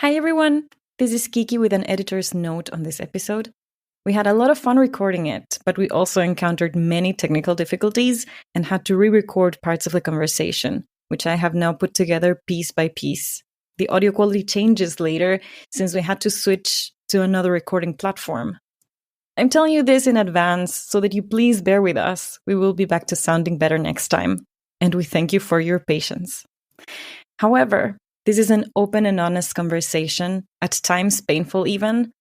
Hi everyone, this is Kiki with an editor's note on this episode. We had a lot of fun recording it, but we also encountered many technical difficulties and had to re-record parts of the conversation, which I have now put together piece by piece. The audio quality changes later since we had to switch to another recording platform. I'm telling you this in advance so that you please bear with us. We will be back to sounding better next time, and we thank you for your patience. However, this is an open and honest conversation, at times painful even,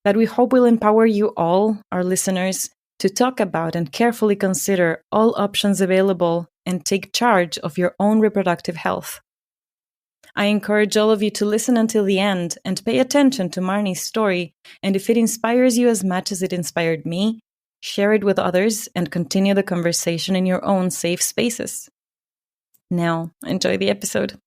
that we hope will empower you all, our listeners, to talk about and carefully consider all options available and take charge of your own reproductive health. I encourage all of you to listen until the end and pay attention to Marnie's story, and if it inspires you as much as it inspired me, share it with others and continue the conversation in your own safe spaces. Now, enjoy the episode.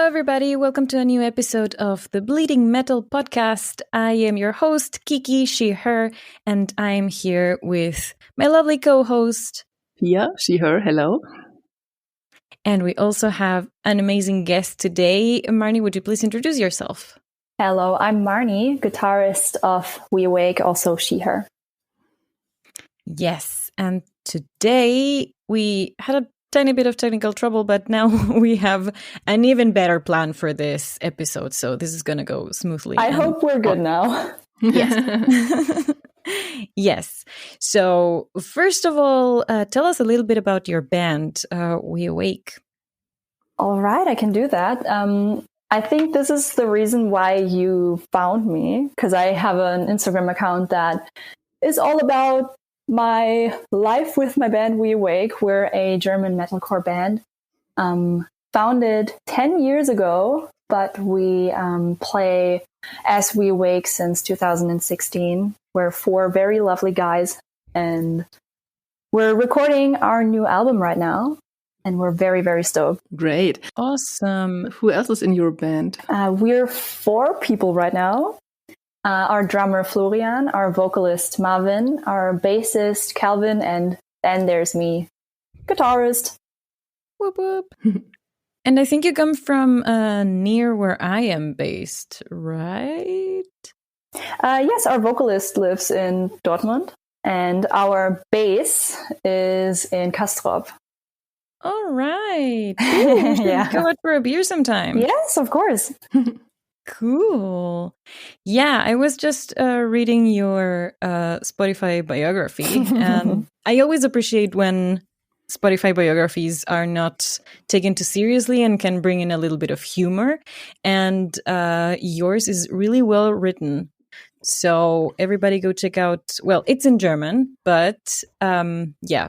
Everybody, welcome to a new episode of the Bleeding Metal podcast. I am your host, Kiki, she, her, and I'm here with my lovely co-host, Pia, she, her, hello. And we also have an amazing guest today. Marnie, would you please introduce yourself? Hello, I'm Marnie, guitarist of We Awake, also she, her. Yes, and today we had a tiny bit of technical trouble, but now we have an even better plan for this episode, so this is going to go smoothly. I hope we're good now. Yes. Yes. So first of all, tell us a little bit about your band, We Awake. All right, I can do that. I think this is the reason why you found me, because I have an Instagram account that is all about my life with my band We Awake. We're a German metalcore band, founded 10 years ago, but we play as We Awake since 2016. We're four very lovely guys, and we're recording our new album right now, and we're very, very stoked. Great. Awesome. Who else is in your band? We're four people right now. Our drummer Florian, our vocalist Marvin, our bassist Calvin, and then there's me, guitarist. Whoop whoop. And I think you come from near where I am based, right? Yes, our vocalist lives in Dortmund, and our bass is in Castrop. All right. Ooh, yeah. Go out for a beer sometime. Yes, of course. Cool. Yeah, I was just reading your Spotify biography, and I always appreciate when Spotify biographies are not taken too seriously and can bring in a little bit of humor. And yours is really well written. So everybody go check out, well, it's in German, but yeah.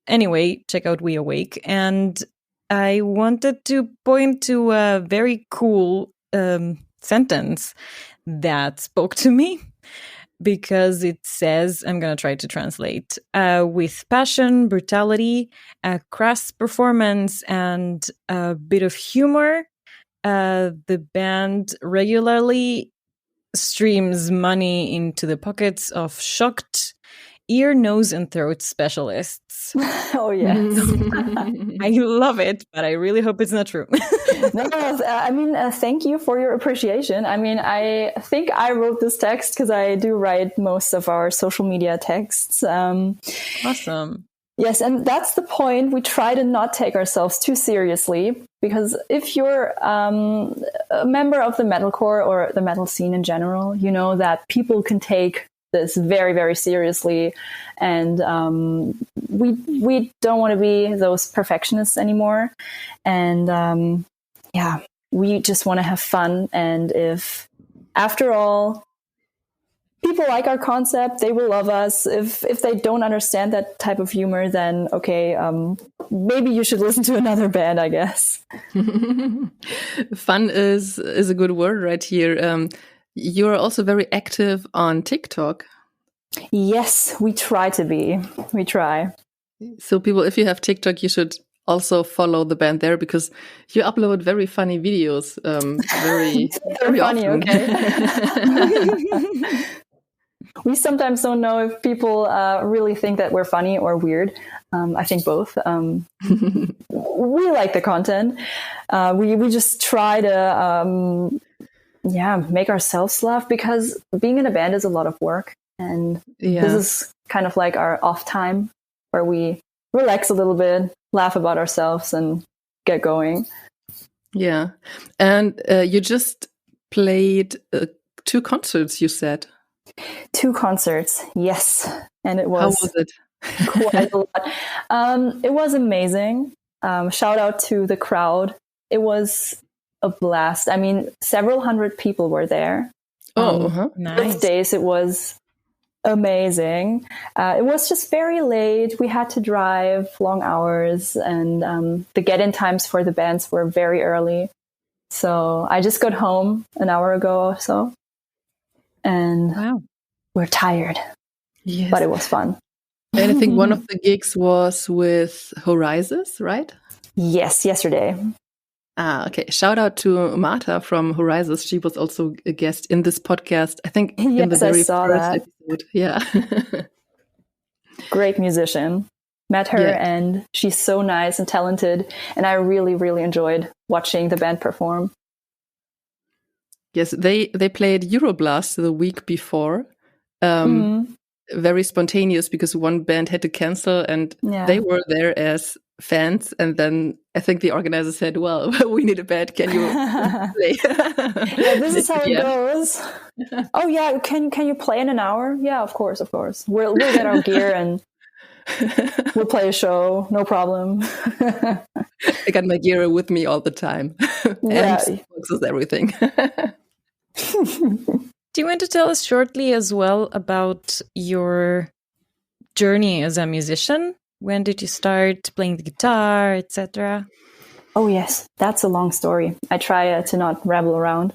Anyway, check out We Awake. And I wanted to point to a very cool sentence that spoke to me, because it says, I'm going to try to translate, with passion, brutality, a crass performance, and a bit of humor, the band regularly streams money into the pockets of shocked ear, nose, and throat specialists. Oh, yes. I love it, but I really hope it's not true. No, I mean, thank you for your appreciation. I mean, I think I wrote this text because I do write most of our social media texts. Awesome. Yes, and that's the point. We try to not take ourselves too seriously, because if you're a member of the metalcore or the metal scene in general, you know that people can take this very, very seriously, and we don't want to be those perfectionists anymore. And we just want to have fun. And if, after all, people like our concept, they will love us. If they don't understand that type of humor, then okay, maybe you should listen to another band, I guess. Fun is a good word right here. You're also very active on TikTok. Yes, we try to be. We try. So people, if you have TikTok, you should also follow the band there because you upload very funny videos. Very funny, often. Okay. We sometimes don't know if people really think that we're funny or weird. I think both. We like the content. We just try to make ourselves laugh because being in a band is a lot of work. And this is kind of like our off time where we relax a little bit, laugh about ourselves and get going. Yeah. And you just played 2 concerts, you said. 2 concerts, yes. And it was, how was it? Quite a lot. It was amazing. Shout out to the crowd. It was a blast. I mean, several hundred people were there. Nice. Both days it was amazing. It was just very late. We had to drive long hours, and the get-in times for the bands were very early. So I just got home an hour ago or so, and we're tired. Yes. But it was fun. And I think one of the gigs was with Horizons, right? Yes, yesterday. Okay. Shout out to Marta from Horizons. She was also a guest in this podcast, I think, in the very first episode. Yeah. Great musician. Met her and she's so nice and talented. And I really, really enjoyed watching the band perform. Yes, they played Euroblast the week before. Very spontaneous because one band had to cancel and they were there as fans. And then I think the organizer said, well, we need a band. Can you play? This is how it goes. Oh, yeah. Can you play in an hour? Yeah, of course. We'll get our gear and we'll play a show. No problem. I got my gear with me all the time. And boxes, everything. Do you want to tell us shortly as well about your journey as a musician? When did you start playing the guitar, etc.? Oh, yes. That's a long story. I try to not ramble around.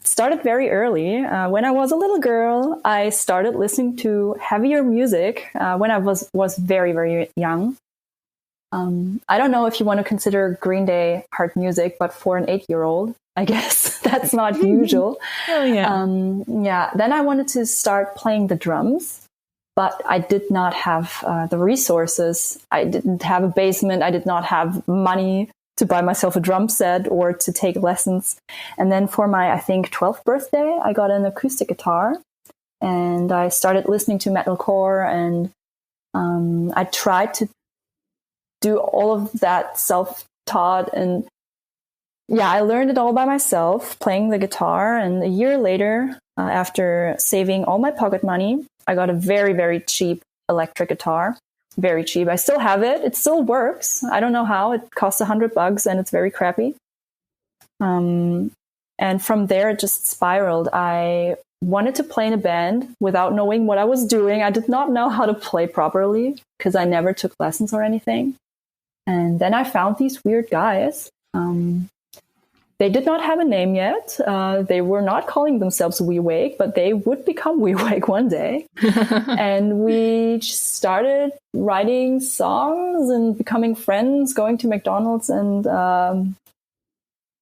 Started very early. When I was a little girl, I started listening to heavier music when I was very, very young. I don't know if you want to consider Green Day hard music, but for an 8-year-old, I guess that's not usual. Oh, yeah. Then I wanted to start playing the drums, but I did not have the resources. I didn't have a basement. I did not have money to buy myself a drum set or to take lessons. And then for my, I think, 12th birthday, I got an acoustic guitar and I started listening to metalcore, and I tried to do all of that self-taught, and I learned it all by myself, playing the guitar. And a year later, after saving all my pocket money, I got a very, very cheap electric guitar. Very cheap. I still have it. It still works. I don't know how. It costs $100 and it's very crappy. And from there, it just spiraled. I wanted to play in a band without knowing what I was doing. I did not know how to play properly because I never took lessons or anything. And then I found these weird guys. They did not have a name yet. They were not calling themselves We Wake, but they would become We Wake one day. And we started writing songs and becoming friends, going to McDonald's. And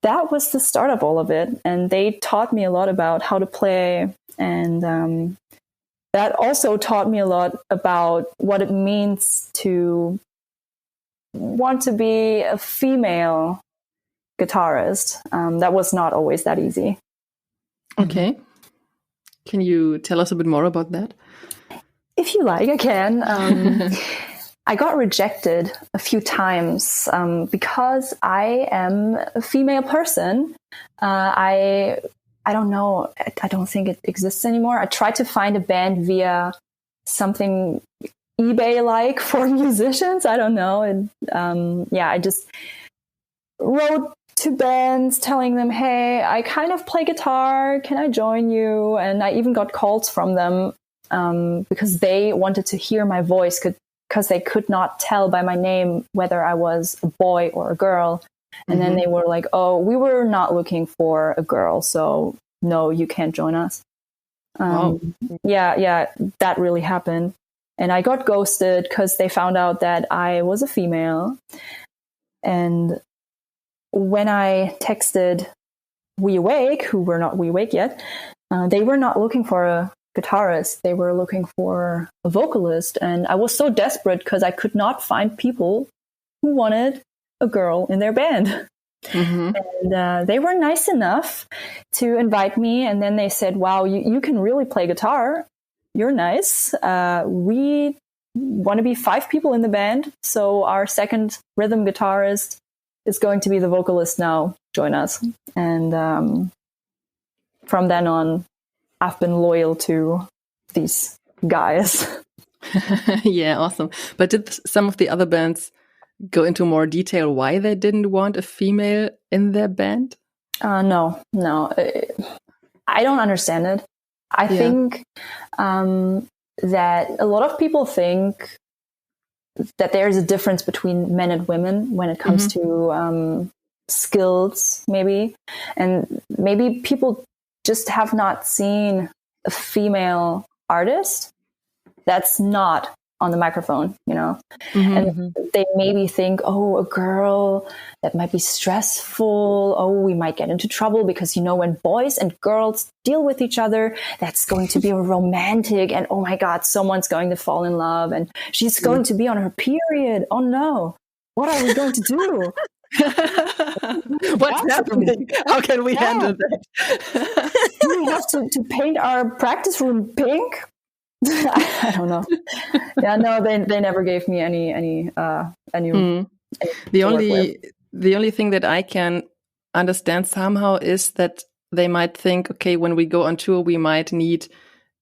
that was the start of all of it. And they taught me a lot about how to play. And that also taught me a lot about what it means to want to be a female guitarist. That was not always that easy. Okay. Can you tell us a bit more about that? If you like, I can. I got rejected a few times because I am a female person. I don't know. I don't think it exists anymore. I tried to find a band via something eBay-like for musicians. I don't know. And I just wrote to bands telling them, hey, I kind of play guitar. Can I join you? And I even got calls from them because they wanted to hear my voice because they could not tell by my name whether I was a boy or a girl. And then they were like, oh, we were not looking for a girl. So no, you can't join us. Yeah, that really happened. And I got ghosted because they found out that I was a female. And when I texted We Awake, who were not We Awake yet, they were not looking for a guitarist. They were looking for a vocalist. And I was so desperate because I could not find people who wanted a girl in their band. And they were nice enough to invite me. And then they said, wow, you can really play guitar. You're nice. We want to be 5 people in the band. So our second rhythm guitarist is going to be the vocalist now. Join us. And from then on, I've been loyal to these guys. Yeah, awesome. But did some of the other bands go into more detail why they didn't want a female in their band? No. I don't understand it. I think that a lot of people think that there's a difference between men and women when it comes to skills, maybe. And maybe people just have not seen a female artist that's not on the microphone, you know? And they maybe think, oh, a girl, that might be stressful. Oh, we might get into trouble because, you know, when boys and girls deal with each other, that's going to be romantic. And oh my God, someone's going to fall in love and she's going to be on her period. Oh no, what are we going to do? What's happening? How can we handle that? Do we have to paint our practice room pink? I don't know. Yeah, no, they never gave me any the only thing that I can understand somehow is that they might think, okay, when we go on tour, we might need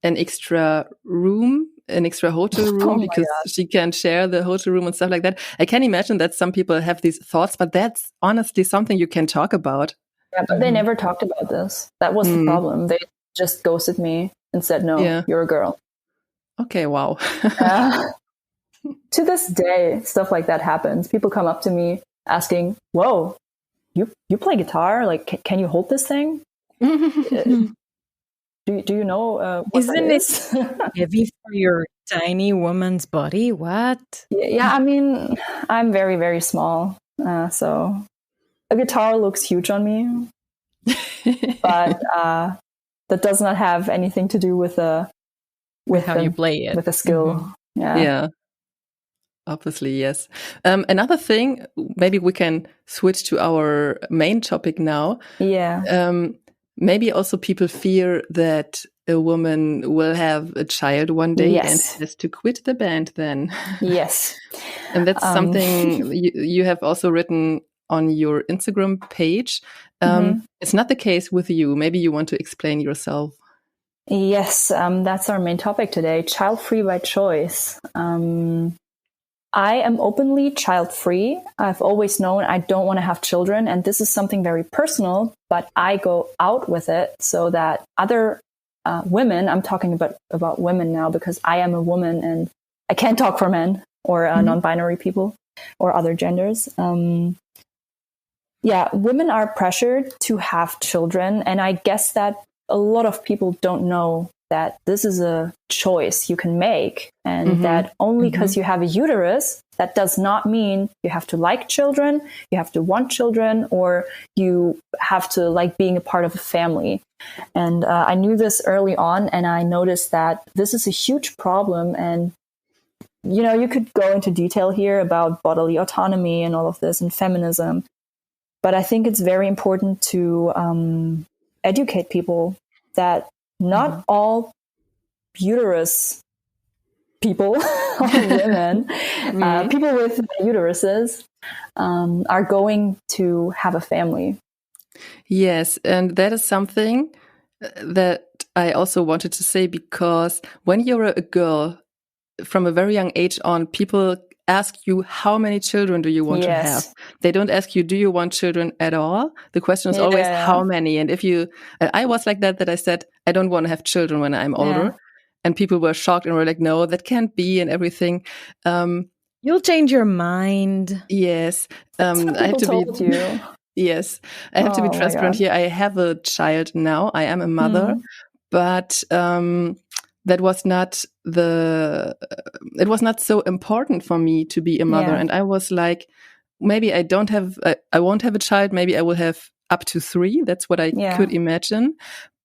an extra hotel room because she can share the hotel room and stuff like that. I can imagine that some people have these thoughts, but that's honestly something you can talk about. Yeah, but they never talked about this. That was the problem. They just ghosted me and said, no, you're a girl. Okay, wow. To this day, stuff like that happens. People come up to me asking, whoa, you play guitar? Like, can you hold this thing? Do you know what Isn't that is? it heavy for your tiny woman's body? What? Yeah, I mean, I'm very, very small. So a guitar looks huge on me. But that does not have anything to do with how you play it, with a skill. Yeah, obviously, yes. Another thing, maybe we can switch to our main topic now. Maybe also people fear that a woman will have a child one day and has to quit the band then. Yes. And that's something you have also written on your Instagram page. It's not the case with you. Maybe you want to explain yourself. Yes, that's our main topic today, child-free by choice. I am openly child-free. I've always known I don't want to have children, and this is something very personal, but I go out with it so that other women, I'm talking about women now because I am a woman and I can't talk for men or non-binary people or other genders. Women are pressured to have children, and I guess that a lot of people don't know that this is a choice you can make and that only because you have a uterus, that does not mean you have to like children, you have to want children, or you have to like being a part of a family. And I knew this early on, and I noticed that this is a huge problem. And, you know, you could go into detail here about bodily autonomy and all of this and feminism. But I think it's very important to educate people that not all uterus people are women. People with uteruses are going to have a family. Yes, and that is something that I also wanted to say, because when you're a girl, from a very young age on, people ask you, how many children do you want to have? They don't ask you, do you want children at all? The question is always how many. And if you, I was like that I said, I don't want to have children when I'm older. And people were shocked and were like, no, that can't be, and everything. You'll change your mind. Yes. I have to told you. Yes. I have to be transparent here. I have a child now. I am a mother, but that was not it was not so important for me to be a mother. And I was like, maybe I won't have a child. Maybe I will have up to 3. That's what I could imagine.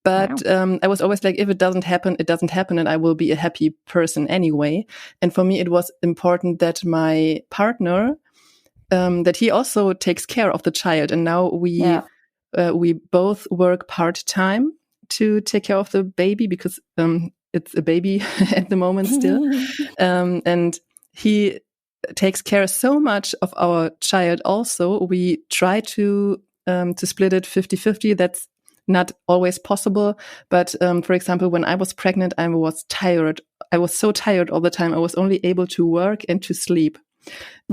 But I was always like, if it doesn't happen, it doesn't happen, and I will be a happy person anyway. And for me, it was important that my partner, that he also takes care of the child. And now we both work part-time to take care of the baby, because it's a baby at the moment still. And he takes care so much of our child also. We try to split it 50-50. That's not always possible. But for example, when I was pregnant, I was tired. I was so tired all the time. I was only able to work and to sleep.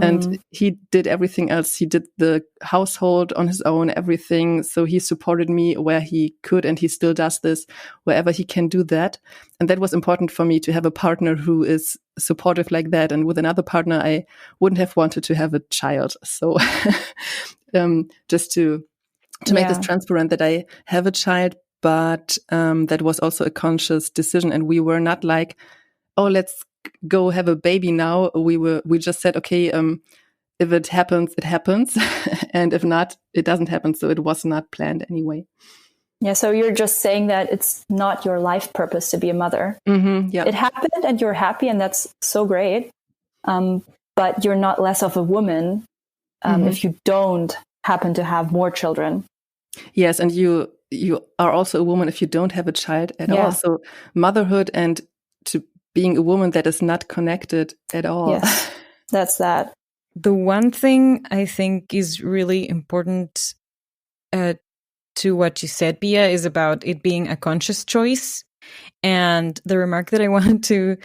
And he did everything else. He did the household on his own, everything. So he supported me where he could, and he still does this wherever he can do that. And that was important for me, to have a partner who is supportive like that. And with another partner, I wouldn't have wanted to have a child. So just to make this transparent, that I have a child, but that was also a conscious decision. And we were not like, oh, let's go have a baby now. We just said, okay, if it happens, it happens. And if not, it doesn't happen. So it was not planned anyway. Yeah. So you're just saying that it's not your life purpose to be a mother. It happened and you're happy, and that's so great. But you're not less of a woman if you don't happen to have more children. Yes. And you are also a woman if you don't have a child at all. So motherhood and to being a woman, that is not connected at all. Yes, that's that. The one thing I think is really important to what you said, Pia, is about it being a conscious choice. And the remark that I wanted to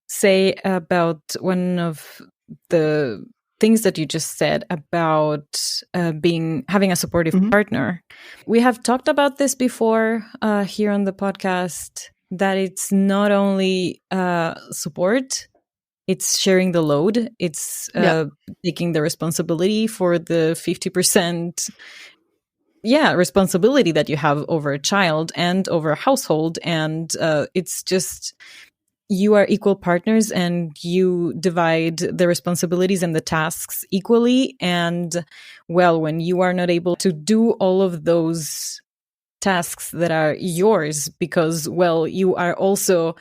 say about one of the things that you just said about having a supportive partner. We have talked about this before here on the podcast, that it's not only support, it's sharing the load. It's taking the responsibility for the 50% responsibility that you have over a child and over a household. And it's just, you are equal partners and you divide the responsibilities and the tasks equally. And well, when you are not able to do all of those tasks that are yours because, well, you are also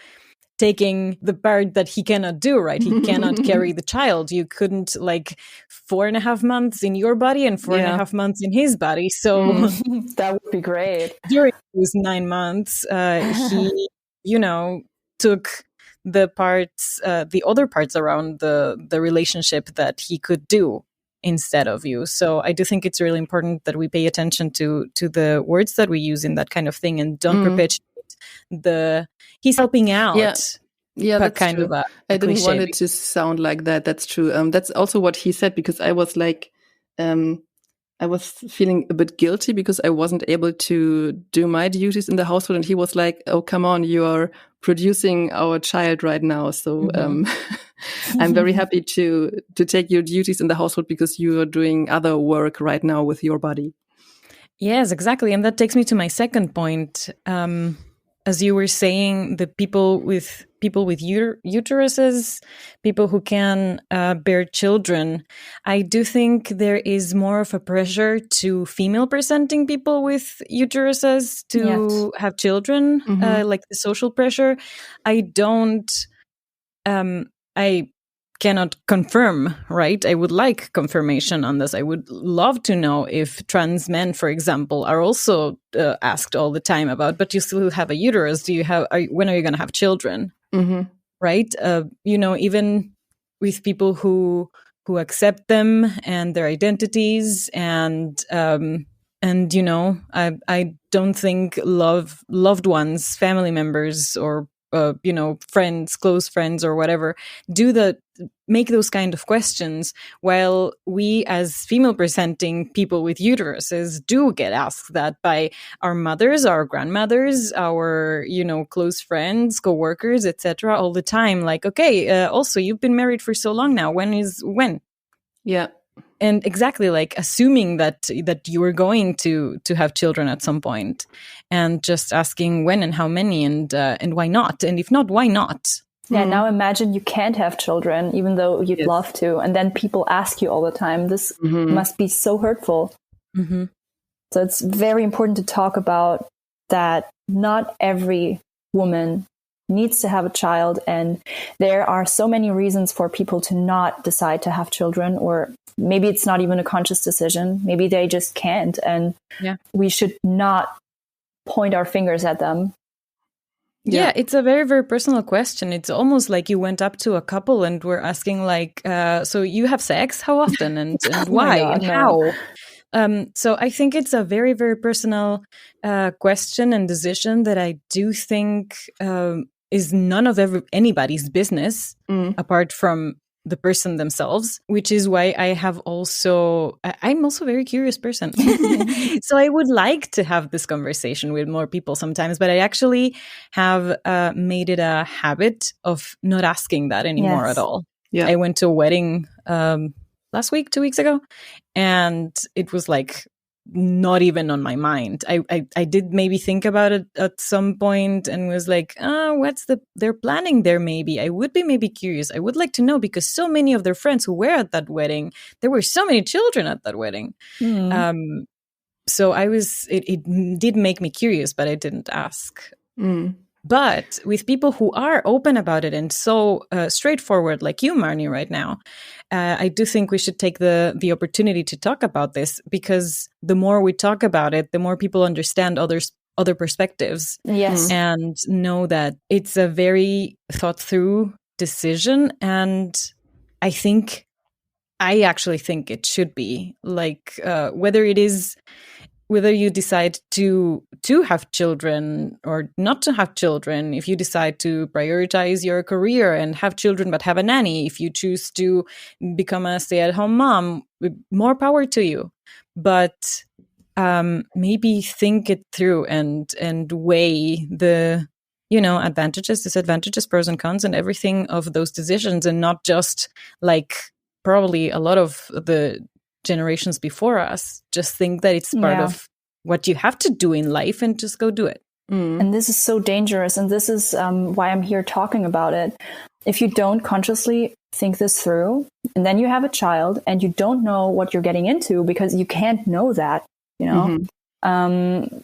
taking the part that he cannot do, right? He cannot carry the child. You couldn't 4.5 months in your body and 4.5 months in his body. So that would be great. During those 9 months, he, took the parts, the other parts around the relationship that he could do instead of you. So I do think it's really important that we pay attention to the words that we use in that kind of thing, and don't perpetuate he's helping out. Yeah, that's kind true. of a I didn't cliche. want it to sound like that. That's true. That's also what he said, because I was like, I was feeling a bit guilty because I wasn't able to do my duties in the household. And he was like, oh, come on, you are producing our child right now. So I'm very happy to take your duties in the household because you are doing other work right now with your body. Yes, exactly. And that takes me to my second point. As you were saying, the people with uteruses, people who can bear children, I do think there is more of a pressure to female presenting people with uteruses to have children, like the social pressure. I cannot confirm, right? I would like confirmation on this. I would love to know if trans men, for example, are also asked all the time about, but you still have a uterus. When are you going to have children? Right? Even with people who accept them and their identities, and I don't think loved ones, family members, or friends, close friends or whatever, make those kind of questions, while we as female presenting people with uteruses do get asked that by our mothers, our grandmothers, our close friends, co-workers, etc., all the time. Like, okay, also you've been married for so long now, when? Yeah. And exactly, like assuming that you were going to have children at some point, and just asking when and how many, and why not, and if not, why not? Yeah, now imagine you can't have children, even though you'd love to. And then people ask you all the time. This must be so hurtful. Mm-hmm. So it's very important to talk about that not every woman needs to have a child. And there are so many reasons for people to not decide to have children, or maybe it's not even a conscious decision. Maybe they just can't. And we should not point our fingers at them. Yeah, it's a very, very personal question. It's almost like you went up to a couple and were asking, like, so you have sex? How often? And why? God, and how? So I think it's a very, very personal question and decision that I do think is none of anybody's business apart from the person themselves, which is why I'm also a very curious person. So I would like to have this conversation with more people sometimes, but I actually have made it a habit of not asking that anymore at all. Yeah. I went to a wedding last week, 2 weeks ago, and it was like not even on my mind. I did maybe think about it at some point and was like, what's they're planning there? Maybe I would be maybe curious. I would like to know, because so many of their friends who were at that wedding, there were so many children at that wedding. So it did make me curious, but I didn't ask. But with people who are open about it and so straightforward, like you, Marnie, right now, I do think we should take the opportunity to talk about this, because the more we talk about it, the more people understand other perspectives. Yes. And know that it's a very thought through decision. And I actually think it should be like, whether you decide to have children or not to have children, if you decide to prioritize your career and have children but have a nanny, if you choose to become a stay-at-home mom, more power to you. But maybe think it through and weigh the advantages, disadvantages, pros and cons, and everything of those decisions, and not just like probably a lot of the generations before us just think that it's part of what you have to do in life and just go do it. And this is so dangerous. And this is why I'm here talking about it. If you don't consciously think this through, and then you have a child and you don't know what you're getting into, because you can't know that,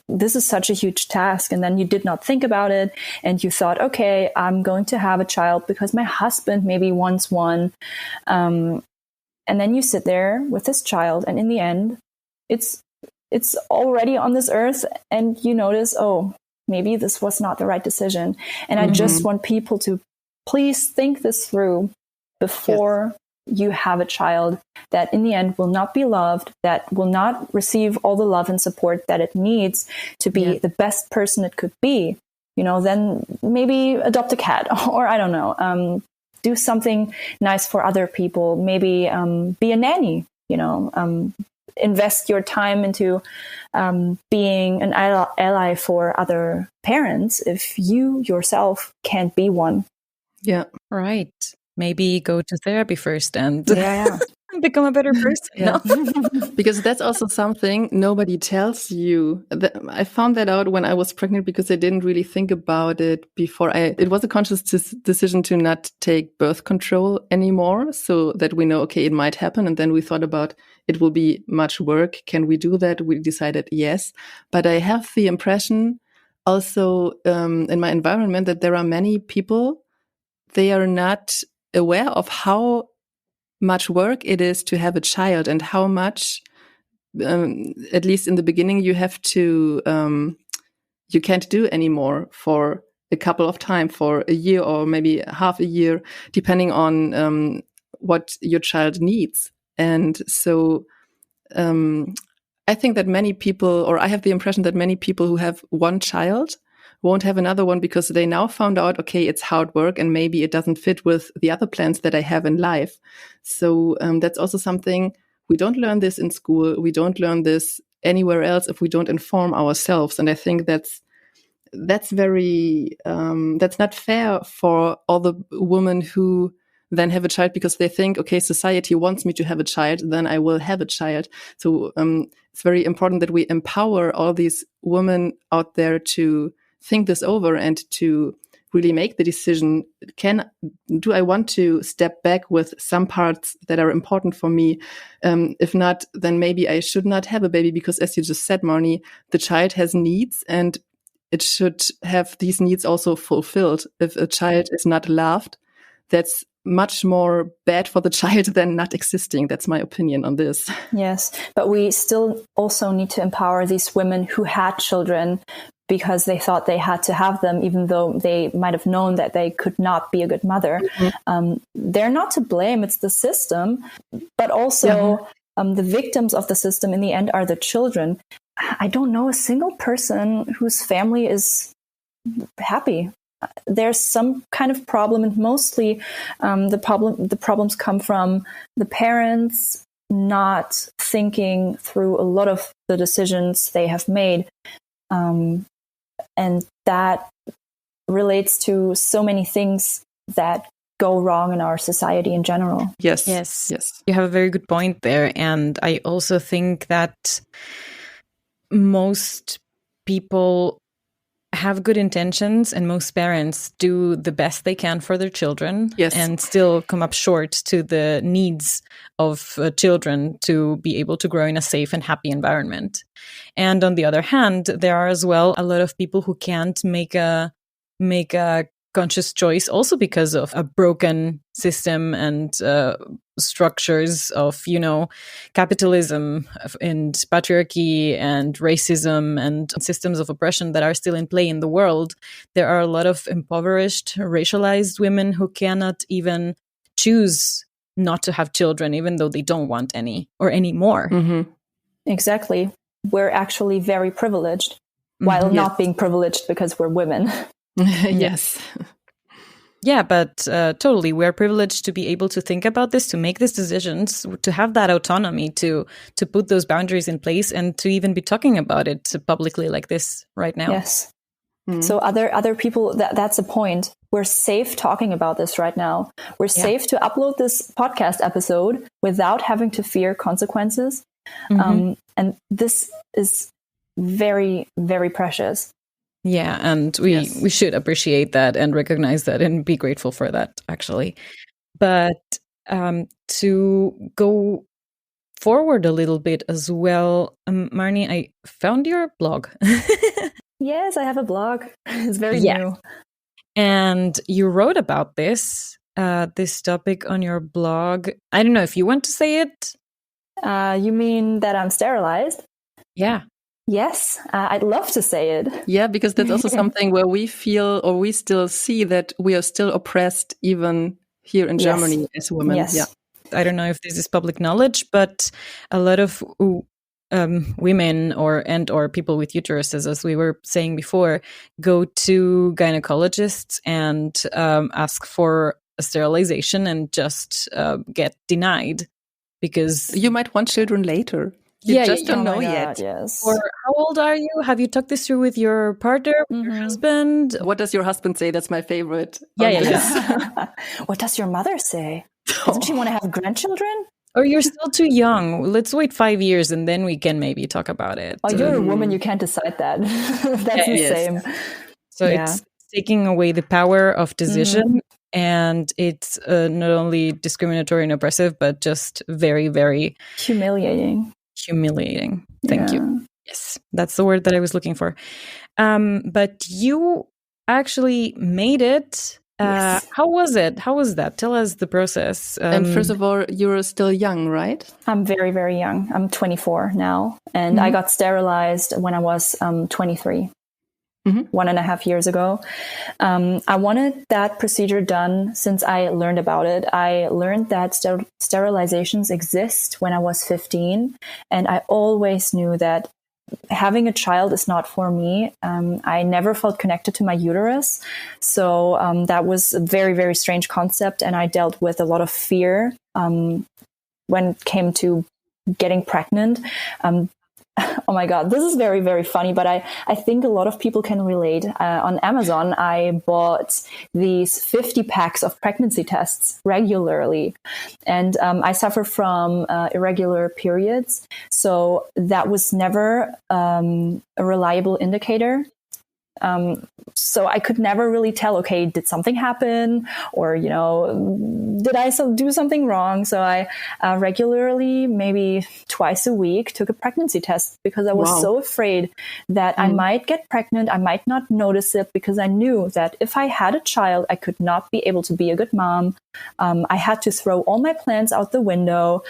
this is such a huge task. And then you did not think about it. And you thought, okay, I'm going to have a child because my husband maybe wants one. And then you sit there with this child, and in the end, it's already on this earth, and you notice, oh, maybe this was not the right decision. And I just want people to please think this through before you have a child that in the end will not be loved, that will not receive all the love and support that it needs to be the best person it could be. Then maybe adopt a cat, or I don't know, do something nice for other people. Maybe be a nanny, invest your time into being an ally for other parents if you yourself can't be one. Yeah. Right. Maybe go to therapy first and become a better person. Yeah. Because that's also something nobody tells you. I found that out when I was pregnant, because I didn't really think about it before. It was a conscious decision to not take birth control anymore, so that we know, okay, it might happen. And then we thought about, it will be much work. Can we do that? We decided yes. But I have the impression also in my environment that there are many people, they are not aware of how much work it is to have a child, and how much, at least in the beginning, you have to, you can't do anymore for a couple of time, for a year or maybe half a year, depending on what your child needs. And so I think that many people, or I have the impression that many people who have one child won't have another one because they now found out, okay, it's hard work and maybe it doesn't fit with the other plans that I have in life. So that's also something, we don't learn this in school. We don't learn this anywhere else if we don't inform ourselves. And I think that's very, that's not fair for all the women who then have a child because they think, okay, society wants me to have a child, then I will have a child. So it's very important that we empower all these women out there to think this over and to really make the decision. Do I want to step back with some parts that are important for me? If not, then maybe I should not have a baby because, as you just said, Marnie, the child has needs and it should have these needs also fulfilled. If a child is not loved, that's much more bad for the child than not existing. That's my opinion on this. Yes, but we still also need to empower these women who had children because they thought they had to have them, even though they might have known that they could not be a good mother. Mm-hmm. They're not to blame. It's the system, but also the victims of the system in the end are the children. I don't know a single person whose family is happy. There's some kind of problem, and mostly the problems come from the parents not thinking through a lot of the decisions they have made, and that relates to so many things that go wrong in our society in general. Yes. You have a very good point there, and I also think that most people have good intentions and most parents do the best they can for their children and still come up short to the needs of children to be able to grow in a safe and happy environment. And on the other hand, there are as well a lot of people who can't make a conscious choice also because of a broken system and structures of, capitalism and patriarchy and racism and systems of oppression that are still in play in the world. There are a lot of impoverished, racialized women who cannot even choose not to have children, even though they don't want any or any more. Mm-hmm. Exactly. We're actually very privileged while not being privileged because we're women. Yes. Yeah, but totally. We're privileged to be able to think about this, to make these decisions, to have that autonomy, to put those boundaries in place and to even be talking about it publicly like this right now. Yes. Mm-hmm. So other people, that's a point. We're safe talking about this right now. We're safe to upload this podcast episode without having to fear consequences. Mm-hmm. And this is very, very precious. Yeah, and we should appreciate that and recognize that and be grateful for that, actually. But to go forward a little bit as well, Marnie, I found your blog. Yes, I have a blog. It's very new. And you wrote about this topic on your blog. I don't know if you want to say it. You mean that I'm sterilized? Yeah. Yes, I'd love to say it. Yeah, because that's also something where we feel or we still see that we are still oppressed even here in Germany as women. Yes. Yeah. I don't know if this is public knowledge, but a lot of women or people with uteruses, as we were saying before, go to gynecologists and ask for a sterilization and just get denied because you might want children later. You just don't know yet. Yes. Or how old are you? Have you talked this through with your partner, your husband? What does your husband say? That's my favorite. Yeah. What does your mother say? Doesn't she want to have grandchildren? Or you're still too young. Let's wait 5 years and then we can maybe talk about it. Oh, you're a woman. You can't decide that. That's the same. So it's taking away the power of decision. And it's not only discriminatory and oppressive, but just very, very humiliating. Thank you. Yes, that's the word that I was looking for. But you actually made it. How was it? How was that? Tell us the process. And first of all, you're still young, right? I'm very, very young. I'm 24 now. And I got sterilized when I was 23. 1.5 years ago. I wanted that procedure done since I learned about it. I learned that sterilizations exist when I was 15. And I always knew that having a child is not for me. I never felt connected to my uterus. So that was a very, very strange concept. And I dealt with a lot of fear when it came to getting pregnant. Oh my God, this is very, very funny, but I think a lot of people can relate. On Amazon, I bought these 50 packs of pregnancy tests regularly. And I suffer from irregular periods. So that was never a reliable indicator. So I could never really tell, okay, did something happen? Or, did I do something wrong? So I regularly, maybe twice a week, took a pregnancy test because I was so afraid that I might get pregnant. I might not notice it because I knew that if I had a child, I could not be able to be a good mom. I had to throw all my plans out the window.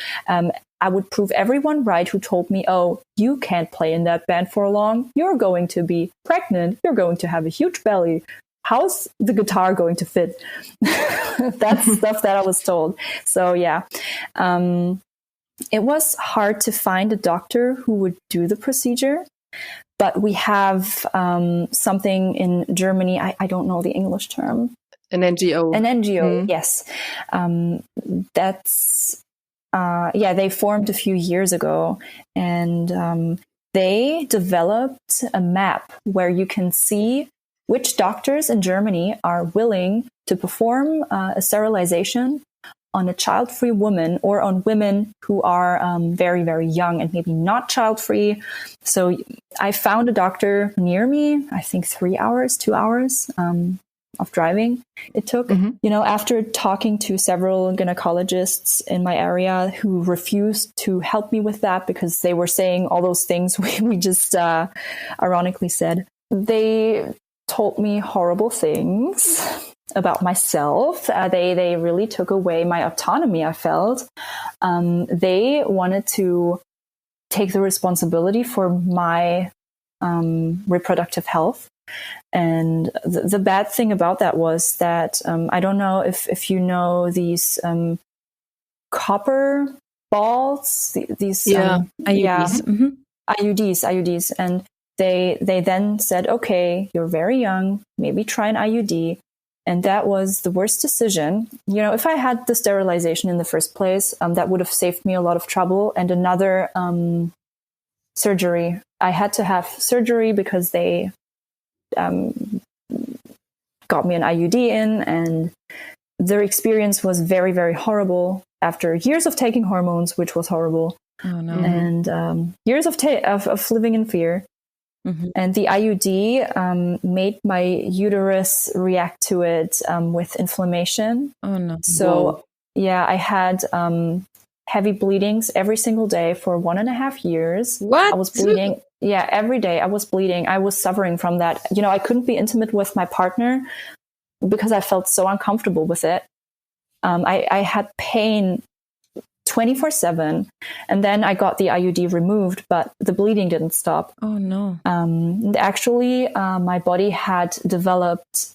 I would prove everyone right who told me, oh, you can't play in that band for long. You're going to be pregnant. You're going to have a huge belly. How's the guitar going to fit? That's stuff that I was told. So yeah, it was hard to find a doctor who would do the procedure. But we have something in Germany. I don't know the English term. An NGO. An NGO, yes. That's... they formed a few years ago, and they developed a map where you can see which doctors in Germany are willing to perform a sterilization on a child-free woman or on women who are very, very young and maybe not child-free. So I found a doctor near me, I think 2 hours of driving it took. After talking to several gynecologists in my area who refused to help me with that because they were saying all those things we just ironically said. They told me horrible things about myself. They really took away my autonomy, I felt. They wanted to take the responsibility for my reproductive health. And the bad thing about that was that I don't know if you know these copper balls, these IUDs. IUDs, and they then said, okay, you're very young, maybe try an IUD. And that was the worst decision. If I had the sterilization in the first place, that would have saved me a lot of trouble and another surgery. I had to have surgery because they got me an IUD in, and their experience was very, very horrible after years of taking hormones, which was horrible. Oh, no. And years of living in fear. And the IUD made my uterus react to it with inflammation. Oh, no. So, I had heavy bleedings every single day for 1.5 years. What? I was bleeding. Yeah, every day I was bleeding. I was suffering from that. I couldn't be intimate with my partner because I felt so uncomfortable with it. I had pain 24/7, and then I got the IUD removed, but the bleeding didn't stop. Oh no! Actually, my body had developed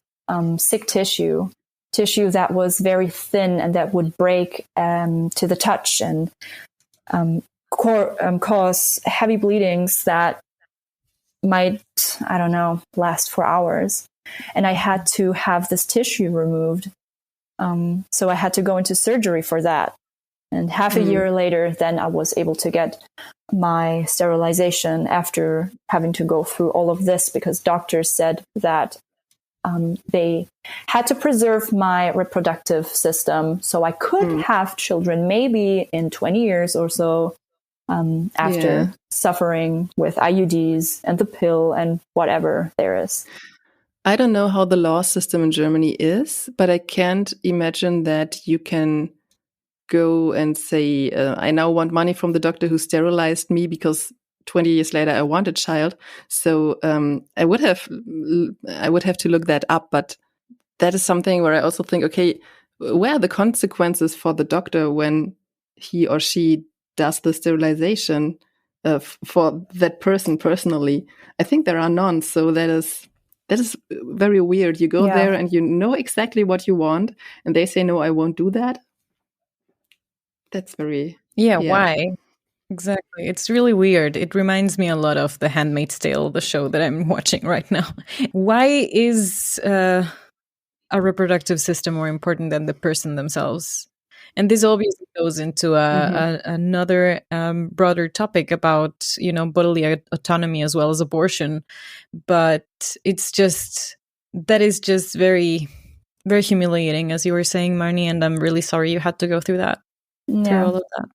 sick tissue that was very thin and that would break to the touch and cause heavy bleedings that might, I don't know, last for hours. And I had to have this tissue removed. So I had to go into surgery for that. And half a year later, then I was able to get my sterilization after having to go through all of this because doctors said that they had to preserve my reproductive system so I could have children maybe in 20 years or so after suffering with IUDs and the pill and whatever there is. I don't know how the law system in Germany is, but I can't imagine that you can go and say, I now want money from the doctor who sterilized me because 20 years later I want a child. So I would have to look that up. But that is something where I also think, okay, where are the consequences for the doctor when he or she does the sterilization for that person personally? I think there are none. So that is very weird. You go there and you know exactly what you want, and they say, no, I won't do that. That's very... Why? Exactly. It's really weird. It reminds me a lot of The Handmaid's Tale, the show that I'm watching right now. Why is a reproductive system more important than the person themselves? And this obviously goes into another broader topic about, bodily autonomy as well as abortion. But it's just, that is just very, very humiliating, as you were saying, Marnie. And I'm really sorry you had to go through that. Yeah. Through all of that.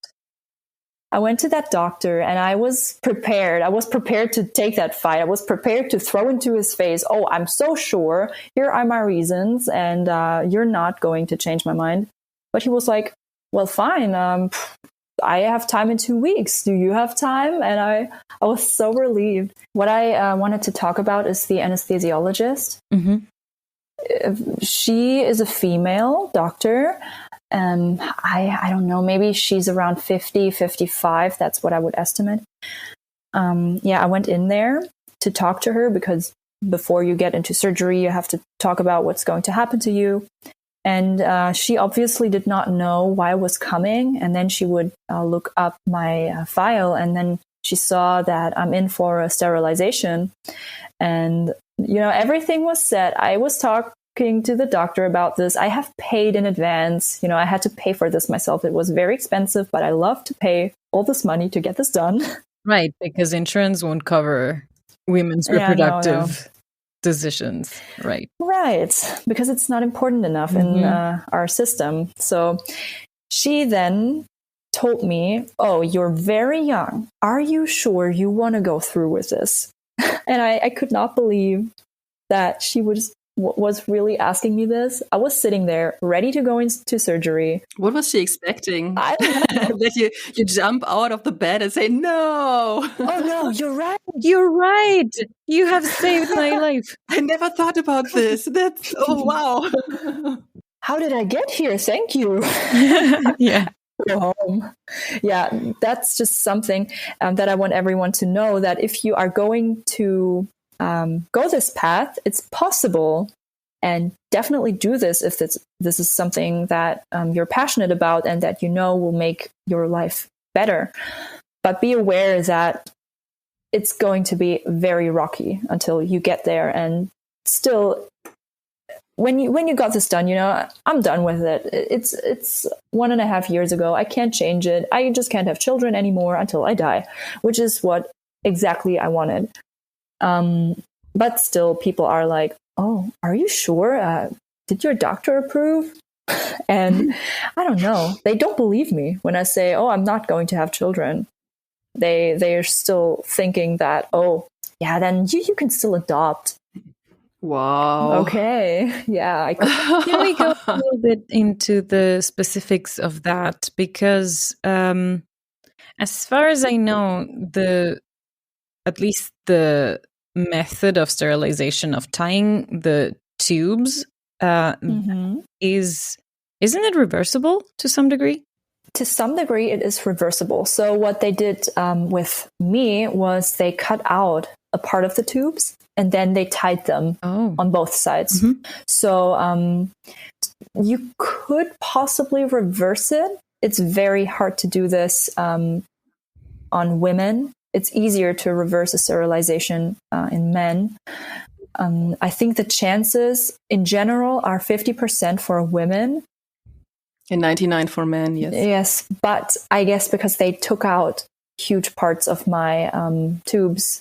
I went to that doctor and I was prepared. I was prepared to take that fight. I was prepared to throw into his face, oh, I'm so sure. Here are my reasons. And you're not going to change my mind. But he was like, well, fine. I have time in 2 weeks. Do you have time? And I was so relieved. What I wanted to talk about is the anesthesiologist. Mm-hmm. She is a female doctor. I don't know, maybe she's around 50, 55. That's what I would estimate. I went in there to talk to her because before you get into surgery, you have to talk about what's going to happen to you. And she obviously did not know why I was coming. And then she would look up my file, and then she saw that I'm in for a sterilization. And, everything was set. I was talking to the doctor about this. I have paid in advance. I had to pay for this myself. It was very expensive, but I love to pay all this money to get this done. Right, because insurance won't cover women's reproductive decisions. Right, because it's not important enough in our system. So she then told me, oh, you're very young. Are you sure you want to go through with this? And I could not believe that she was really asking me this. I was sitting there ready to go into surgery. What was she expecting? I don't know. That you jump out of the bed and say, no. Oh, no, you're right. You're right. You have saved my life. I never thought about this. That's, oh, wow. How did I get here? Thank you. Yeah. Go home. Yeah, that's just something that I want everyone to know, that if you are going to go this path, it's possible, and definitely do this if this is something that you're passionate about and that will make your life better. But be aware that it's going to be very rocky until you get there. And still, when you got this done, I'm done with it. It's 1.5 years ago. I can't change it. I just can't have children anymore until I die, which is what exactly I wanted. But still, people are like, oh, are you sure? Did your doctor approve? And I don't know. They don't believe me when I say, oh, I'm not going to have children. They are still thinking that, oh, yeah, then you can still adopt. Wow. Okay. Yeah. Can we go a little bit into the specifics of that? Because as far as I know, at least the method of sterilization, of tying the tubes, isn't it reversible to some degree? To some degree, it is reversible. So what they did with me was they cut out a part of the tubes and then they tied them on both sides. Mm-hmm. So you could possibly reverse it. It's very hard to do this on women. It's easier to reverse a sterilization in men. I think the chances in general are 50% for women. And 99 for men, yes. Yes, but I guess because they took out huge parts of my tubes,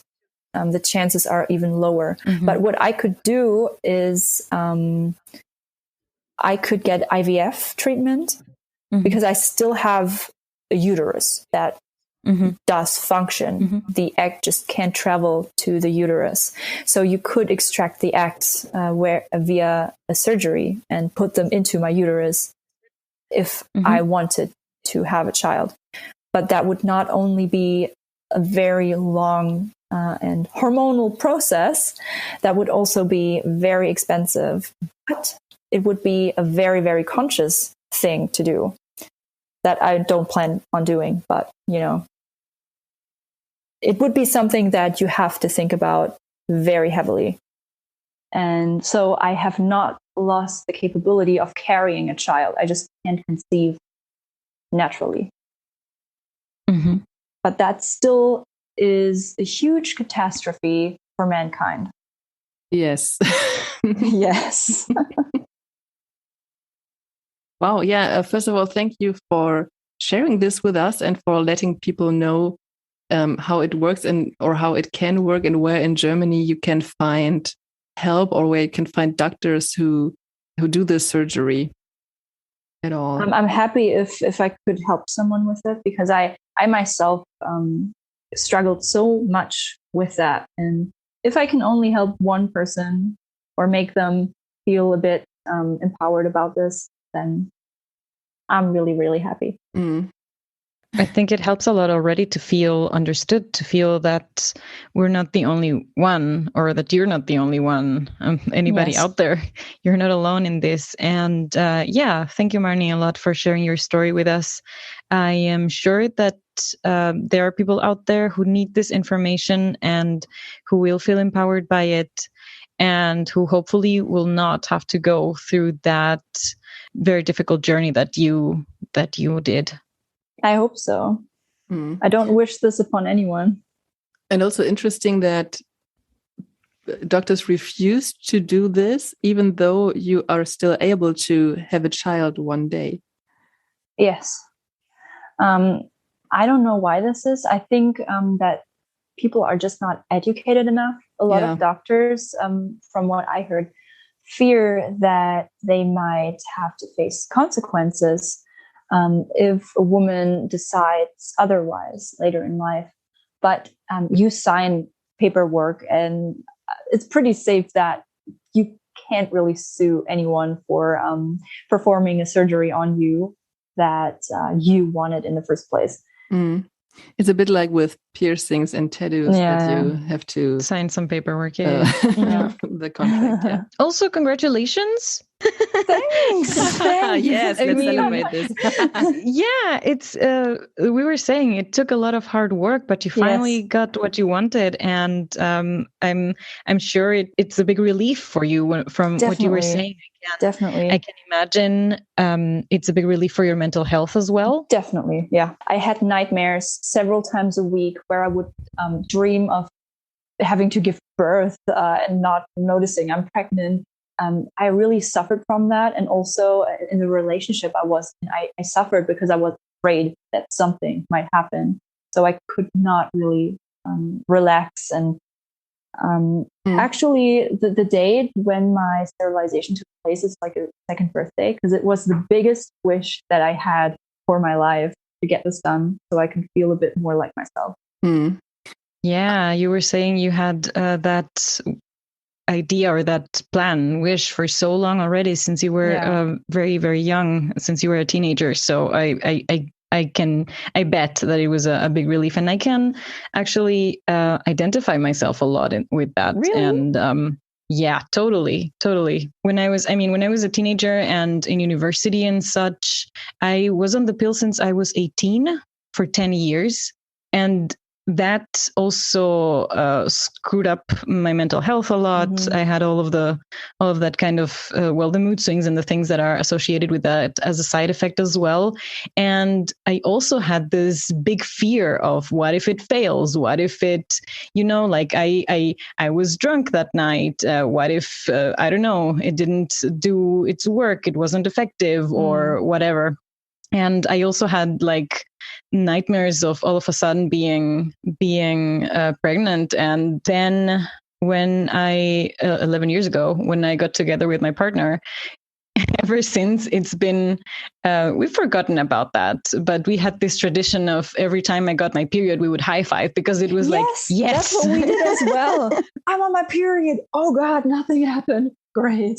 the chances are even lower. Mm-hmm. But what I could do is I could get IVF treatment because I still have a uterus that does function. Mm-hmm. The egg just can't travel to the uterus. So you could extract the eggs via a surgery and put them into my uterus if I wanted to have a child. But that would not only be a very long and hormonal process, that would also be very expensive. But it would be a very, very conscious thing to do that I don't plan on doing. But, it would be something that you have to think about very heavily. And so I have not lost the capability of carrying a child. I just can't conceive naturally. Mm-hmm. but that still is a huge catastrophe for mankind. Yes. Yes. Wow. Yeah. First of all, thank you for sharing this with us and for letting people know how it works or how it can work, and where in Germany you can find help, or where you can find doctors who do this surgery at all. I'm happy if I could help someone with it, because I myself struggled so much with that. And if I can only help one person or make them feel a bit empowered about this, then I'm really, really happy. I think it helps a lot already to feel understood, to feel that we're not the only one, or that you're not the only one. Anybody out there, you're not alone in this. And thank you, Marnie, a lot for sharing your story with us. I am sure that there are people out there who need this information and who will feel empowered by it, and who hopefully will not have to go through that very difficult journey that you did. I hope so. I don't wish this upon anyone. And also interesting that doctors refuse to do this, even though you are still able to have a child one day. Yes. I don't know why this is. I think that people are just not educated enough. A lot of doctors, from what I heard, fear that they might have to face consequences if a woman decides otherwise later in life. But you sign paperwork, and it's pretty safe that you can't really sue anyone for performing a surgery on you that you wanted in the first place. It's a bit like with piercings and tattoos that you have to sign some paperwork. The contract. Also, congratulations. Thanks. Yes, let's celebrate this. It's we were saying it took a lot of hard work, but you finally got what you wanted, and I'm sure it's a big relief for you from what you were saying. Definitely. I can imagine it's a big relief for your mental health as well. Definitely, yeah. I had nightmares several times a week where I would dream of having to give birth and not noticing I'm pregnant. I really suffered from that. And also in the relationship I was in, I suffered because I was afraid that something might happen. So I could not really relax. And actually, the day when my sterilization took place is like a second birthday, because it was the biggest wish that I had for my life to get this done so I can feel a bit more like myself. Yeah, you were saying you had that idea or that wish for so long already, since you were very, very young, since you were a teenager. So I bet that it was a big relief, and I can actually identify myself a lot with that. Really? And totally. When I was a teenager and in university and such, I was on the pill since I was 18 for 10 years. And that also screwed up my mental health a lot. I had all of that kind of the mood swings and the things that are associated with that as a side effect as well. And I also had this big fear of, what if it fails? What if it, I was drunk that night. What if I don't know, it didn't do its work? It wasn't effective or whatever. And I also had nightmares of all of a sudden being pregnant. And then when 11 years ago, when I got together with my partner, ever since it's been, we've forgotten about that. But we had this tradition of every time I got my period, we would high five, because it was yes. That's what we did as well. I'm on my period. Oh God, nothing happened. Great.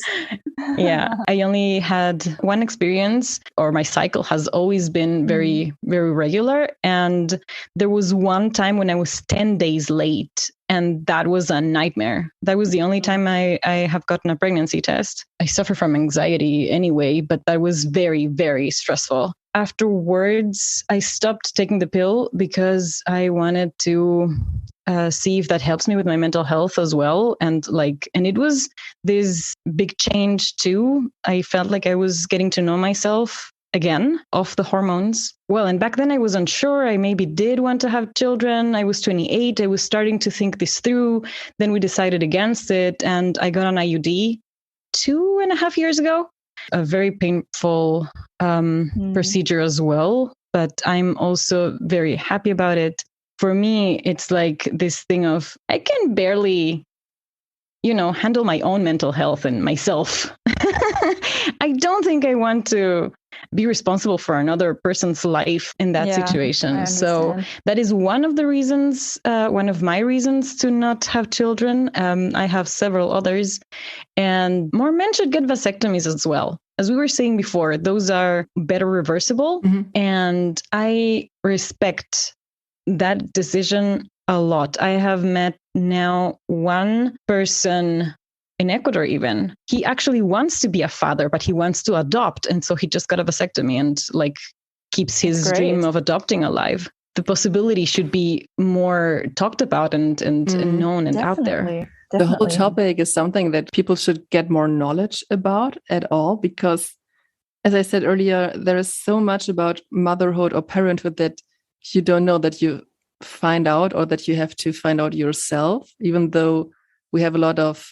Yeah, I only had one experience, or my cycle has always been very, very regular. And there was one time when I was 10 days late, and that was a nightmare. That was the only time I have gotten a pregnancy test. I suffer from anxiety anyway, but that was very, very stressful. Afterwards, I stopped taking the pill because I wanted to see if that helps me with my mental health as well. And it was this big change too. I felt like I was getting to know myself again off the hormones. Well, and back then I was unsure. I maybe did want to have children. I was 28. I was starting to think this through. Then we decided against it, and I got an IUD 2.5 years ago. A very painful procedure as well, but I'm also very happy about it. For me, it's like this thing of I can barely, handle my own mental health and myself. I don't think I want to be responsible for another person's life in that situation. So that is one of the reasons, one of my reasons to not have children. I have several others, and more men should get vasectomies as well. As we were saying before, those are better reversible. And I respect that decision a lot. I have met now one person in Ecuador even. He actually wants to be a father, but he wants to adopt. And so he just got a vasectomy and keeps his dream of adopting alive. The possibility should be more talked about and known and out there. Definitely. The whole topic is something that people should get more knowledge about at all, because as I said earlier, there is so much about motherhood or parenthood that you don't know, that you find out, or that you have to find out yourself, even though we have a lot of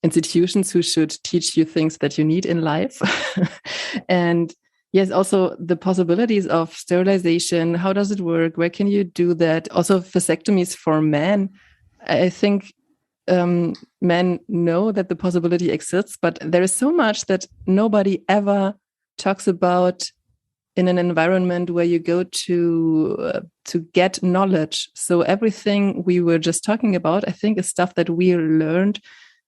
institutions who should teach you things that you need in life. And yes, also the possibilities of sterilization. How does it work? Where can you do that? Also vasectomies for men. I think men know that the possibility exists, but there is so much that nobody ever talks about in an environment where you go to get knowledge. So everything we were just talking about, I think, is stuff that we learned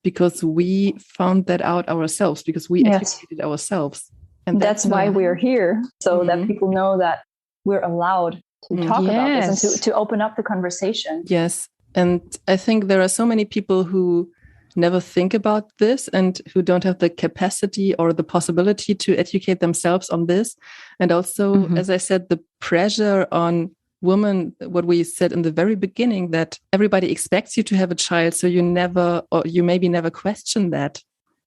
because we found that out ourselves, because we educated ourselves. And that's why we're here, so that people know that we're allowed to talk about this and to open up the conversation. Yes. And I think there are so many people who never think about this and who don't have the capacity or the possibility to educate themselves on this. And also, as I said, the pressure on women, what we said in the very beginning, that everybody expects you to have a child, so you never, or you maybe never question that.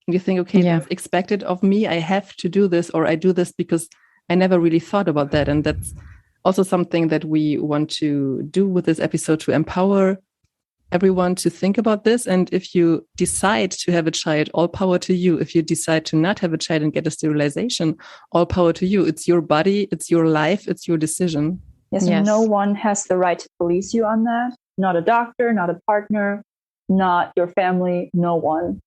And you think, okay, that's expected of me, I have to do this, or I do this because I never really thought about that. And that's also something that we want to do with this episode, to empower everyone to think about this. And if you decide to have a child, all power to you. If you decide to not have a child and get a sterilization, all power to you. It's your body, it's your life, it's your decision. Yes. No one has the right to police you on that. Not a doctor, not a partner, not your family, no one.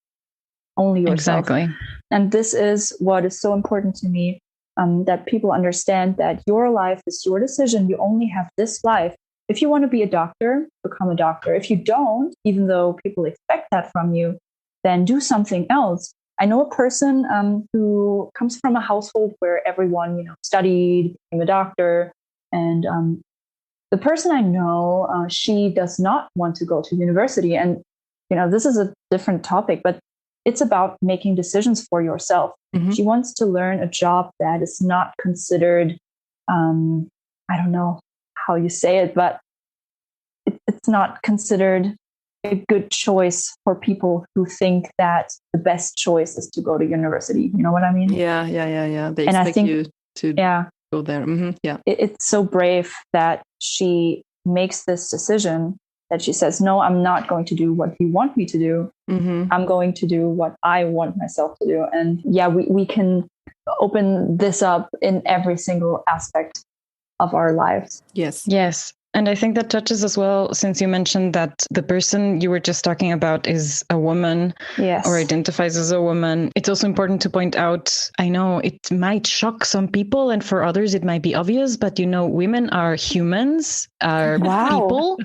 Only yourself. Exactly. And this is what is so important to me, that people understand that your life is your decision. You only have this life. If you want to be a doctor, become a doctor. If you don't, even though people expect that from you, then do something else. I know a person who comes from a household where everyone, studied, became a doctor. And the person I know, she does not want to go to university. And, this is a different topic, but it's about making decisions for yourself. She wants to learn a job that is not considered, I don't know how you say it, but it's not considered a good choice for people who think that the best choice is to go to university. You know what I mean? Yeah. They expect you to go there. It's so brave that she makes this decision, that she says, no, I'm not going to do what you want me to do. I'm going to do what I want myself to do. And we can open this up in every single aspect of our lives. Yes. And I think that touches as well, since you mentioned that the person you were just talking about is a woman or identifies as a woman. It's also important to point out, I know it might shock some people and for others it might be obvious, but women are humans, are people.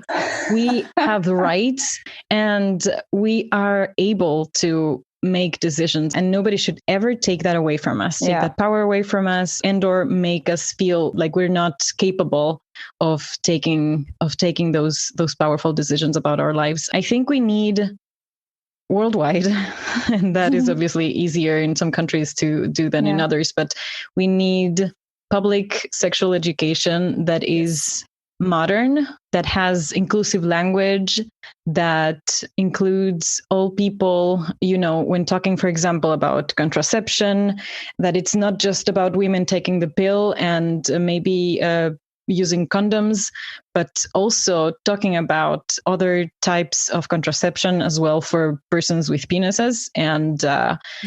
We have rights and we are able to make decisions, and nobody should ever take that away from us, take that power away from us, and or make us feel like we're not capable of taking those powerful decisions about our lives. I think we need worldwide, and that is obviously easier in some countries to do than in others, but we need public sexual education that is modern, that has inclusive language, that includes all people, when talking, for example, about contraception, that it's not just about women taking the pill and maybe using condoms, but also talking about other types of contraception as well for persons with penises. And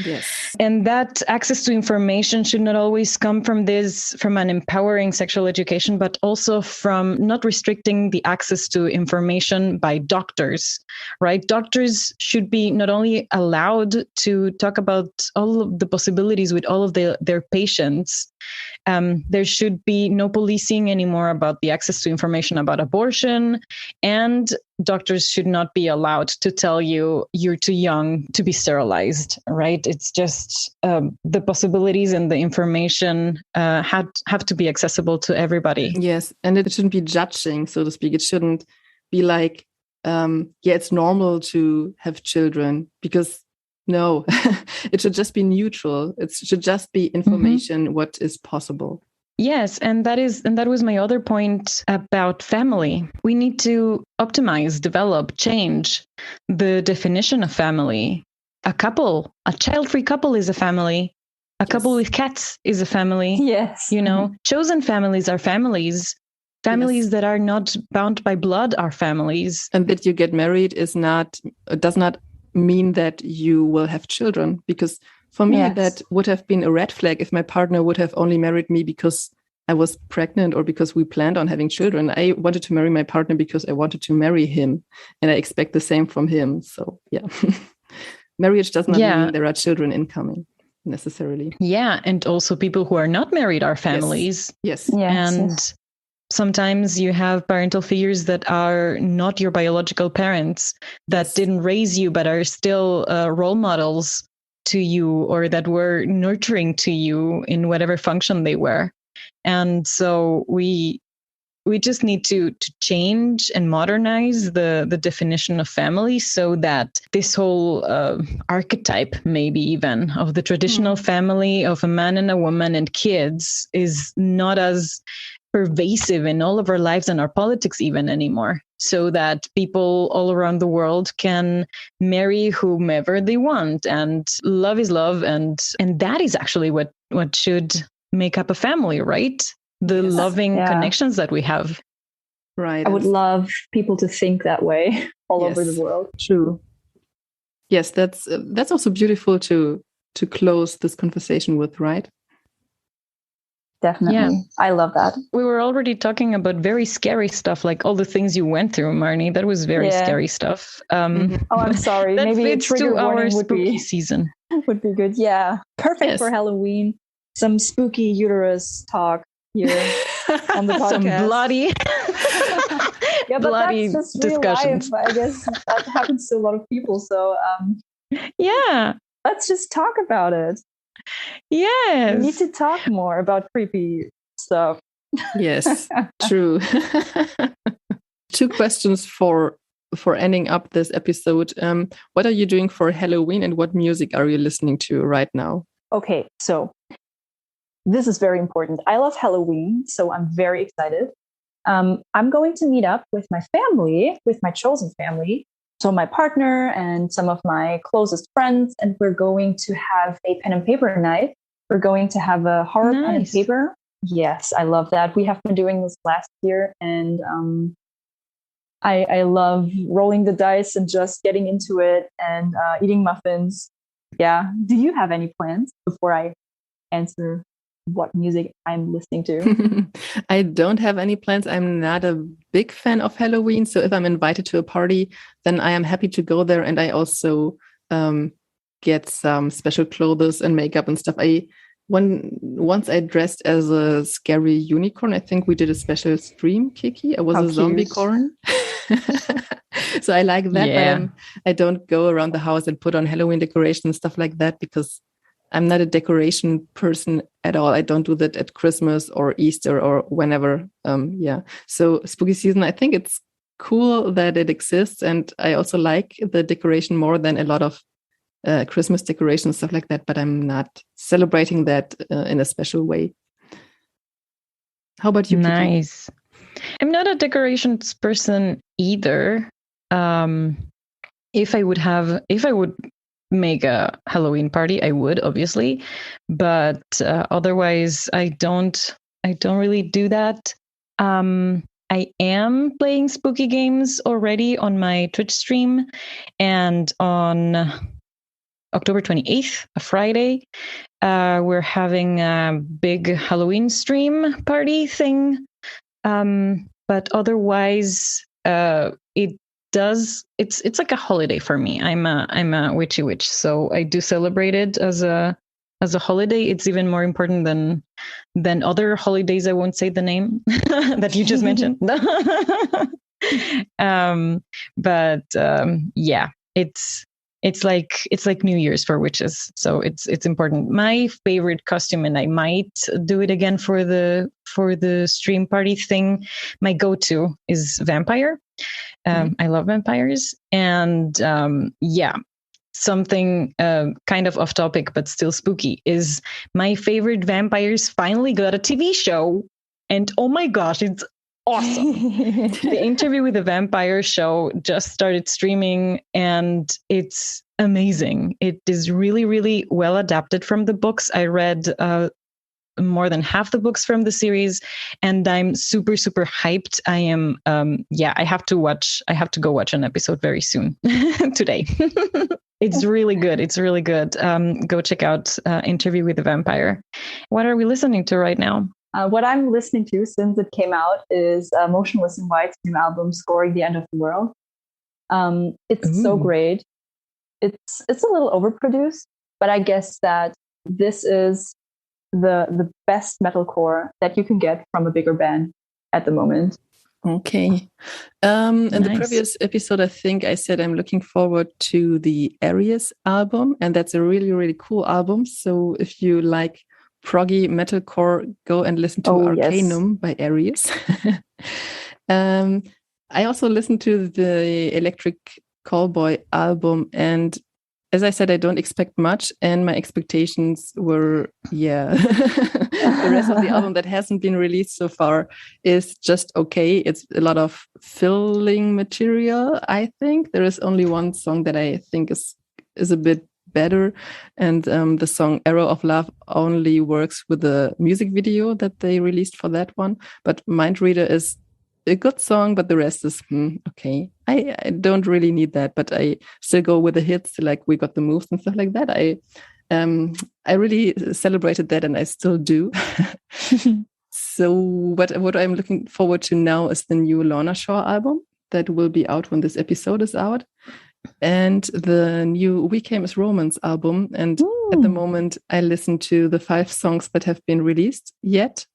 yes, and that access to information should not always come from an empowering sexual education, but also from not restricting the access to information by doctors, right? Doctors should be not only allowed to talk about all of the possibilities with all of their patients. There should be no policing anymore about the access to information about abortion, and doctors should not be allowed to tell you you're too young to be sterilized, right? It's just the possibilities and the information have to be accessible to everybody. Yes, and it shouldn't be judging, so to speak. It shouldn't be like, it's normal to have children, because no, it should just be neutral. It should just be information, what is possible. Yes, and that was my other point about family. We need to optimize, develop, change the definition of family. A child-free couple is a family. A couple with cats is a family. Yes. Chosen families are families. Families that are not bound by blood are families. And that you get married does not mean that you will have children, because for me, that would have been a red flag if my partner would have only married me because I was pregnant or because we planned on having children. I wanted to marry my partner because I wanted to marry him, and I expect the same from him. So, marriage does not mean there are children incoming necessarily. Yeah, and also people who are not married are families. Yes. And sometimes you have parental figures that are not your biological parents, that didn't raise you, but are still role models to you, or that were nurturing to you in whatever function they were. And so we just need to change and modernize the definition of family, so that this whole archetype, maybe even, of the traditional family of a man and a woman and kids is not as pervasive in all of our lives and our politics even anymore, so that people all around the world can marry whomever they want, and love is love, and that is actually what should make up a family, right? The loving connections that we have. Right. I would love people to think that way all over the world. True. Yes, that's also beautiful to close this conversation with, right? Definitely. Yeah. I love that. We were already talking about very scary stuff, like all the things you went through, Marnie. That was very scary stuff. Oh, I'm sorry. That maybe fits to our spooky season. Would be good. Yeah. Perfect for Halloween. Some spooky uterus talk here on the podcast. Some bloody, but bloody that's just discussions. Real life. I guess that happens to a lot of people. So let's just talk about it. Yes. We need to talk more about creepy stuff. Yes, true. 2 questions for ending up this episode. What are you doing for Halloween, and what music are you listening to right now? Okay, so this is very important. I love Halloween, so I'm very excited. I'm going to meet up with my family, with my chosen family. So my partner and some of my closest friends, and we're going to have a pen and paper night. We're going to have a horror pen and paper. Yes, I love that. We have been doing this last year, and I love rolling the dice and just getting into it and eating muffins. Yeah. Do you have any plans before I answer what music I'm listening to? I don't have any plans. I'm not a big fan of Halloween. So if I'm invited to a party, then I am happy to go there. And I also get some special clothes and makeup and stuff. Once I dressed as a scary unicorn. I think we did a special stream, Kiki. I was a zombie corn. So I like that. Yeah. But I don't go around the house and put on Halloween decorations and stuff like that, because I'm not a decoration person at all. I don't do that at Christmas or Easter or whenever. So spooky season, I think it's cool that it exists. And I also like the decoration more than a lot of Christmas decorations, stuff like that. But I'm not celebrating that in a special way. How about you, Nice. Kiki? I'm not a decorations person either. If I would make a Halloween party, I would, obviously, but otherwise I don't really do that. I am playing spooky games already on my Twitch stream, and on October 28th, a Friday, we're having a big Halloween stream party thing. But otherwise, it's like a holiday for me. I'm a witchy witch, so I do celebrate it as a holiday. It's even more important than other holidays. I won't say the name that you just mentioned. Yeah, it's like New Year's for witches, so it's important. My favorite costume, and I might do it again for the stream party thing, my go-to is vampire. I love vampires, and something kind of off topic but still spooky is my favorite vampires finally got a TV show, and oh my gosh, it's awesome. The Interview with the Vampire show just started streaming, and it's amazing. It is really, really well adapted from the books. I read more than half the books from the series, and I'm super, super hyped. I am, I have to go watch an episode very soon today. It's really good. It's really good. Go check out Interview with the Vampire. What are we listening to right now? What I'm listening to since it came out is Motionless in White's new album, Scoring the End of the World. It's so great. It's a little overproduced, but I guess that this is the best metalcore that you can get from a bigger band at the moment. Okay. In the previous episode, I think I said I'm looking forward to the Aries album, and that's a really, really cool album. So if you like proggy metalcore, go and listen to Arcanum by Aries. I also listened to the Electric Callboy album, and as I said, I don't expect much, and my expectations were, the rest of the album that hasn't been released so far is just okay. It's a lot of filling material, I think. There is only one song that I think is a bit better, and the song Arrow of Love only works with the music video that they released for that one. But Mind Reader is a good song, but the rest is okay. I don't really need that, but I still go with the hits, like We Got the Moves and stuff like that. I really celebrated that, and I still do. So what I'm looking forward to now is the new Lorna Shore album that will be out when this episode is out, and the new We Came as Romans album. And at the moment, I listen to the 5 songs that have been released yet,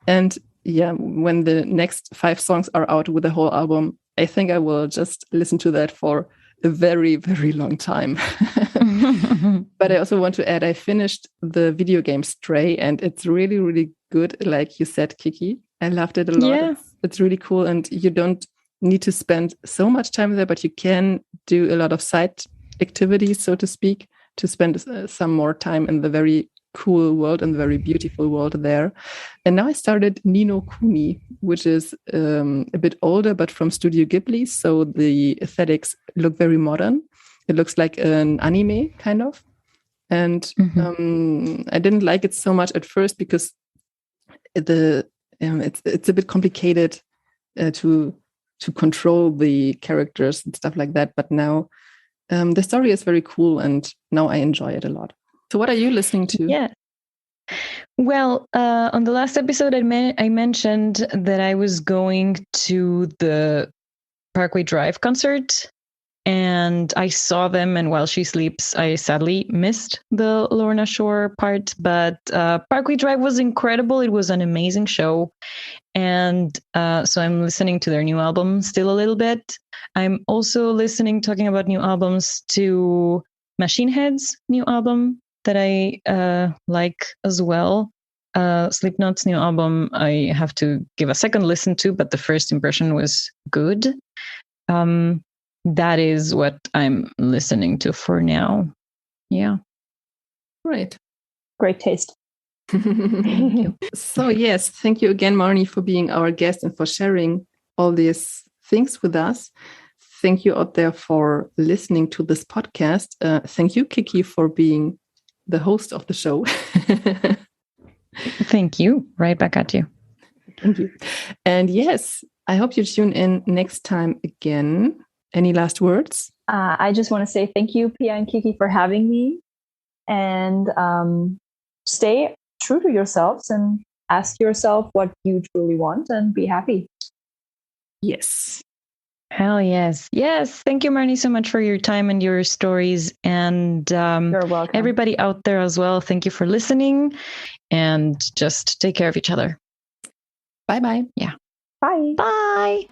and when the next 5 songs are out with the whole album, I think I will just listen to that for a very, very long time. But I also want to add, I finished the video game Stray, and it's really, really good. Like you said, Kiki, I loved it a lot. Yeah. It's really cool, and you don't need to spend so much time there, but you can do a lot of side activities, so to speak, to spend some more time in the very cool world and very beautiful world there. And now I started Ni no Kuni, which is a bit older, but from Studio Ghibli. So the aesthetics look very modern. It looks like an anime kind of. And I didn't like it so much at first because it's a bit complicated to control the characters and stuff like that. But now the story is very cool, and now I enjoy it a lot. So what are you listening to? Yeah. Well, on the last episode, I mentioned that I was going to the Parkway Drive concert, and I saw them, and while she sleeps, I sadly missed the Lorna Shore part, but Parkway Drive was incredible. It was an amazing show. And so I'm listening to their new album still a little bit. I'm also talking about new albums, to Machine Head's new album that I like as well. Slipknot's new album I have to give a second listen to, but the first impression was good. That is what I'm listening to for now. Yeah. Right. Great taste. So yes, thank you again, Marnie, for being our guest and for sharing all these things with us. Thank you out there for listening to this podcast. Thank you, Kiki, for being the host of the show. Thank you. Right back at you. Thank you. And yes, I hope you tune in next time again. Any last words? I just want to say thank you, Pia and Kiki, for having me. And stay true to yourselves and ask yourself what you truly want and be happy. Yes. Hell yes. Yes. Thank you, Marnie, so much for your time and your stories. And you're welcome. Everybody out there as well, thank you for listening. And just take care of each other. Bye-bye. Yeah. Bye. Bye.